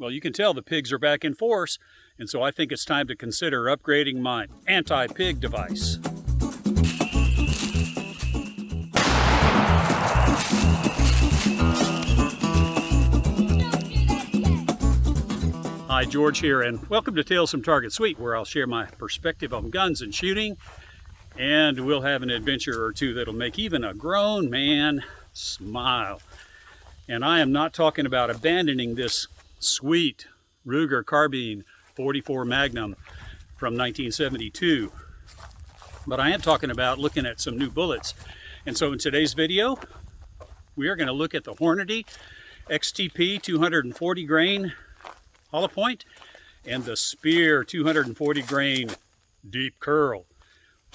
Well, you can tell the pigs are back in force, and so I think it's time to consider upgrading my anti-pig device. Hi, George here, and welcome to Tales from Target Suite, where I'll share my perspective on guns and shooting, and we'll have an adventure or two that'll make even a grown man smile. And I am not talking about abandoning this sweet Ruger carbine 44 Magnum from 1972, but I am talking about looking at some new bullets. And so in today's video, we are going to look at the Hornady XTP 240 grain hollow point and the Speer 240 grain deep curl,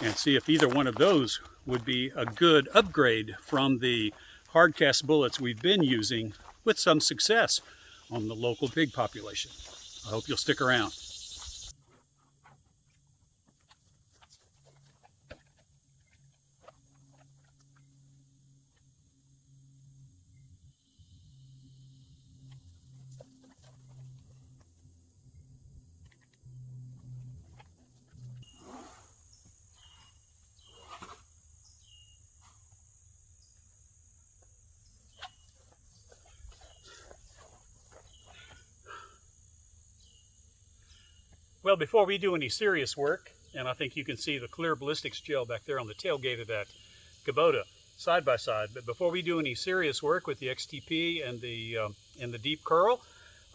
and see if either one of those would be a good upgrade from the hardcast bullets we've been using with some success on the local pig population. I hope you'll stick around. Well, before we do any serious work, and I think you can see the clear ballistics gel back there on the tailgate of that Kubota side by side, but before we do any serious work with the XTP and the deep curl,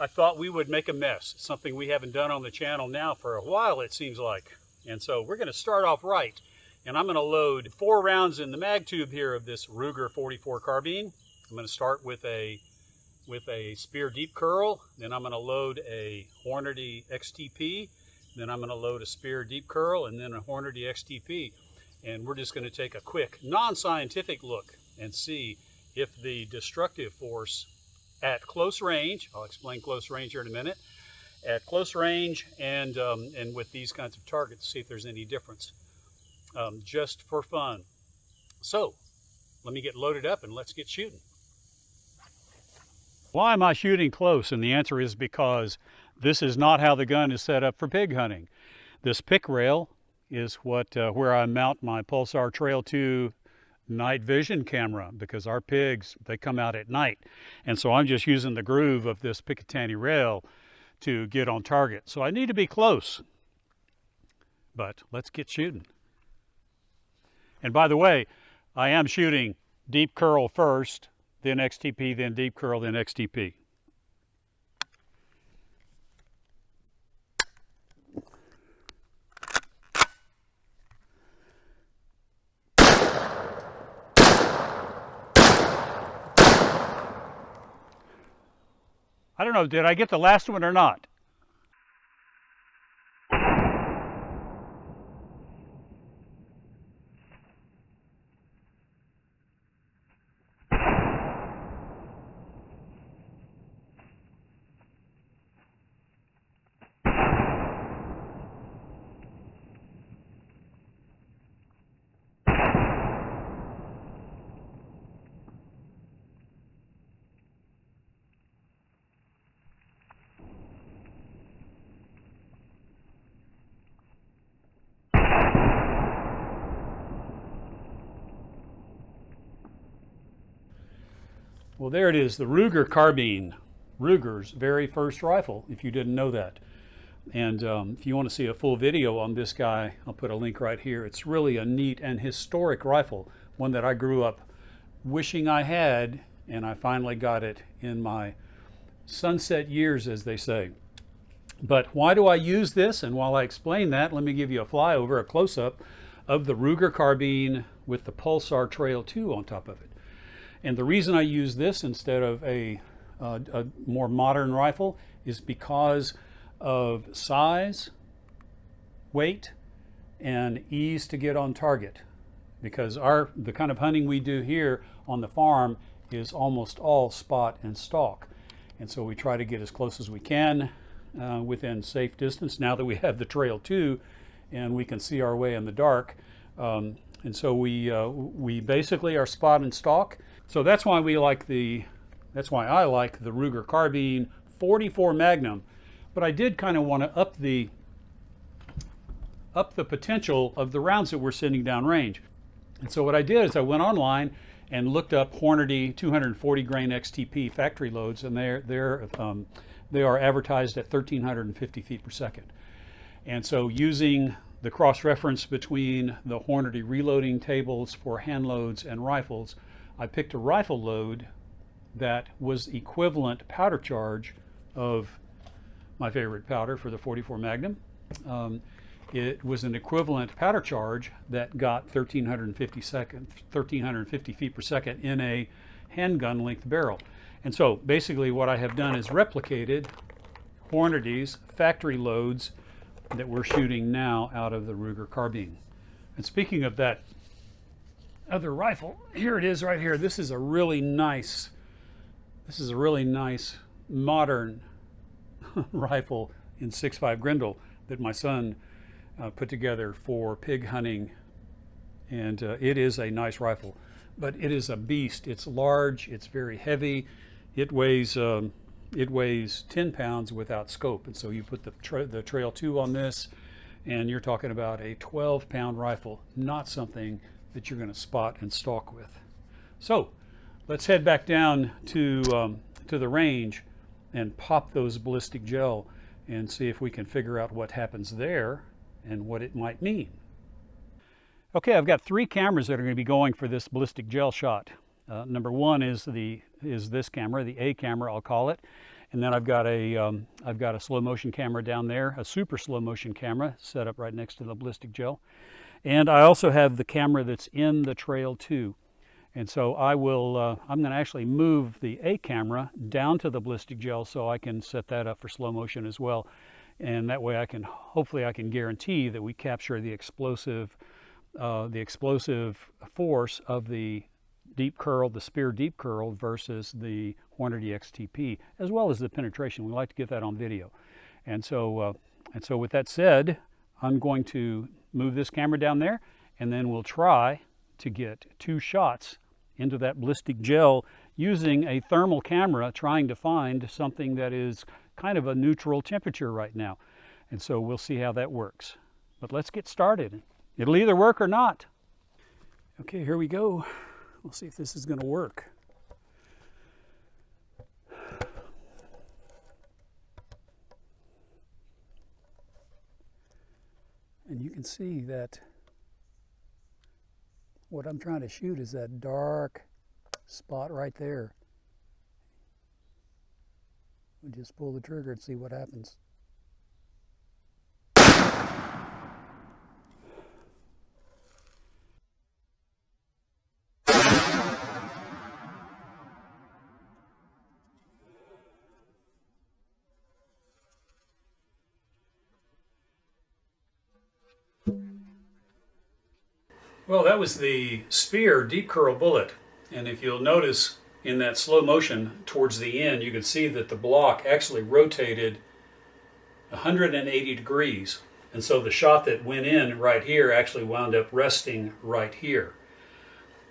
I thought we would make a mess, something we haven't done on the channel now for a while, it seems like. And so we're going to start off right, and I'm going to load 4 rounds in the mag tube here of this Ruger 44 carbine. I'm going to start with a Speer deep curl, then I'm going to load a Hornady XTP, then I'm going to load a Speer deep curl, and then a Hornady XTP. And we're just going to take a quick non-scientific look and see if the destructive force at close range, I'll explain close range here in a minute, at close range and with these kinds of targets, see if there's any difference, just for fun. So let me get loaded up and let's get shooting. Why am I shooting close? And the answer is because this is not how the gun is set up for pig hunting. This pick rail is where I mount my Pulsar Trail 2 night vision camera, because our pigs, they come out at night. And so I'm just using the groove of this Picatinny rail to get on target. So I need to be close. But let's get shooting. And by the way, I am shooting deep curl first, then XTP, then deep curl, then XTP. I don't know, did I get the last one or not? Well, there it is, the Ruger carbine, Ruger's very first rifle, if you didn't know that. And if you want to see a full video on this guy, I'll put a link right here. It's really a neat and historic rifle, one that I grew up wishing I had, and I finally got it in my sunset years, as they say. But why do I use this? And while I explain that, let me give you a flyover, a close-up of the Ruger carbine with the Pulsar Trail 2 on top of it. And the reason I use this instead of a more modern rifle is because of size, weight, and ease to get on target. Because the kind of hunting we do here on the farm is almost all spot and stalk. And so we try to get as close as we can within safe distance now that we have the Trail 2 and we can see our way in the dark. And so we basically are spot and stalk. So that's why I like the Ruger carbine 44 Magnum, but I did kind of want to up the potential of the rounds that we're sending down range. And so what I did is I went online and looked up Hornady 240 grain XTP factory loads, and they are advertised at 1,350 feet per second. And so using the cross-reference between the Hornady reloading tables for hand loads and rifles, I picked a rifle load that was equivalent powder charge of my favorite powder for the 44 Magnum. It was an equivalent powder charge that got 1,350 feet per second in a handgun length barrel. And so basically what I have done is replicated Hornady's factory loads that we're shooting now out of the Ruger carbine. And speaking of that other rifle, here it is right here. This is a really nice modern rifle in 6.5 Grendel that my son put together for pig hunting, and it is a nice rifle, but it is a beast. It's large, it's very heavy, it weighs 10 pounds without scope, and so you put the Trail 2 on this and you're talking about a 12-pound rifle, not something that you're going to spot and stalk with. So let's head back down to the range and pop those ballistic gel and see if we can figure out what happens there and what it might mean. Okay, I've got 3 cameras that are going to be going for this ballistic gel shot. Number 1 is this camera, the A camera, I'll call it, and then I've got a slow motion camera down there, a super slow motion camera set up right next to the ballistic gel, and I also have the camera that's in the Trail 2. And so I'm going to actually move the A camera down to the ballistic gel so I can set that up for slow motion as well. And that way hopefully I can guarantee that we capture the explosive force of the deep curl, the Speer deep curl versus the Hornady XTP, as well as the penetration. We like to get that on video. And so with that said, I'm going to move this camera down there, and then we'll try to get 2 shots into that ballistic gel using a thermal camera, trying to find something that is kind of a neutral temperature right now. And so we'll see how that works. But let's get started. It'll either work or not. Okay, here we go. We'll see if this is going to work. And you can see that what I'm trying to shoot is that dark spot right there. We'll just pull the trigger and see what happens. Well, that was the Speer deep curl bullet, and if you'll notice in that slow motion towards the end, you can see that the block actually rotated 180 degrees, and so the shot that went in right here actually wound up resting right here.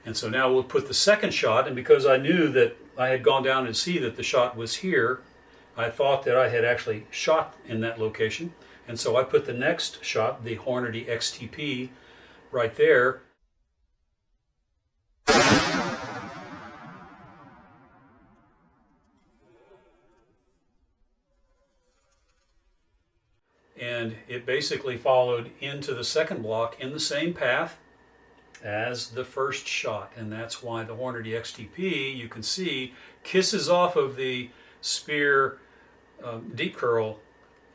And so now we'll put the second shot, and because I knew that I had gone down and see that the shot was here, I thought that I had actually shot in that location, and so I put the next shot, the Hornady XTP, right there. And it basically followed into the second block in the same path as the first shot. And that's why the Hornady XTP, you can see, kisses off of the Speer deep curl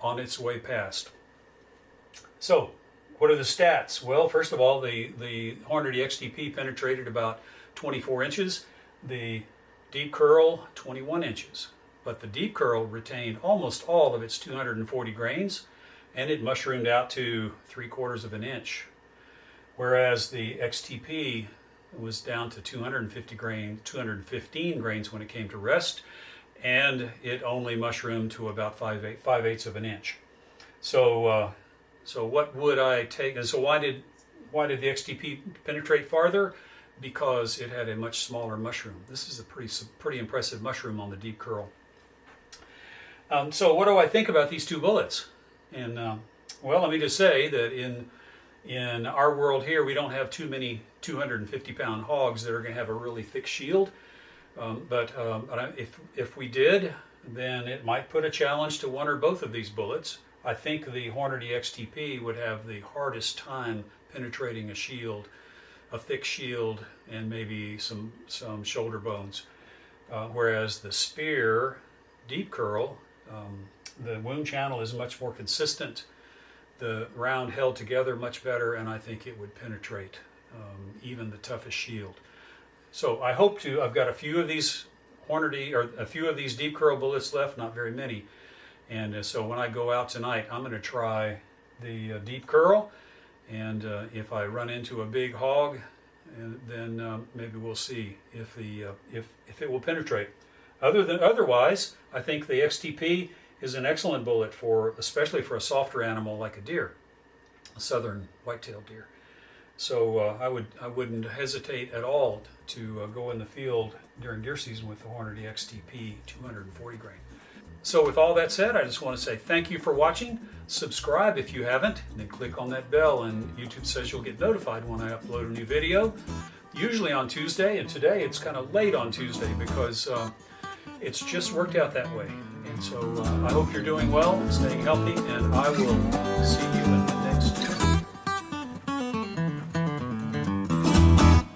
on its way past. So, what are the stats? Well, first of all, the Hornady XTP penetrated about 24 inches, the deep curl 21 inches. But the deep curl retained almost all of its 240 grains, and it mushroomed out to 3/4 of an inch. Whereas the XTP was down to 215 grains when it came to rest, and it only mushroomed to about 5/8 of an inch. So what would I take? And so why did the XTP penetrate farther? Because it had a much smaller mushroom. This is a pretty impressive mushroom on the deep curl. So what do I think about these two bullets? And well, let me just say that in our world here, we don't have too many 250-pound hogs that are going to have a really thick shield. But if we did, then it might put a challenge to one or both of these bullets. I think the Hornady XTP would have the hardest time penetrating a shield, a thick shield, and maybe some shoulder bones. Whereas the Speer deep curl, the wound channel is much more consistent. The round held together much better, and I think it would penetrate even the toughest shield. So I hope to. I've got a few of these Hornady, or a few of these deep curl bullets left, not very many. And so when I go out tonight, I'm going to try the deep curl, and if I run into a big hog, then maybe we'll see if it will penetrate. Otherwise, I think the XTP is an excellent bullet especially for a softer animal like a deer, a southern white-tailed deer. So I wouldn't hesitate at all to go in the field during deer season with the Hornady XTP 240 grain. So with all that said, I just want to say thank you for watching. Subscribe if you haven't, and then click on that bell, and YouTube says you'll get notified when I upload a new video, usually on Tuesday, and today it's kind of late on Tuesday because it's just worked out that way. And so I hope you're doing well, staying healthy, and I will see you in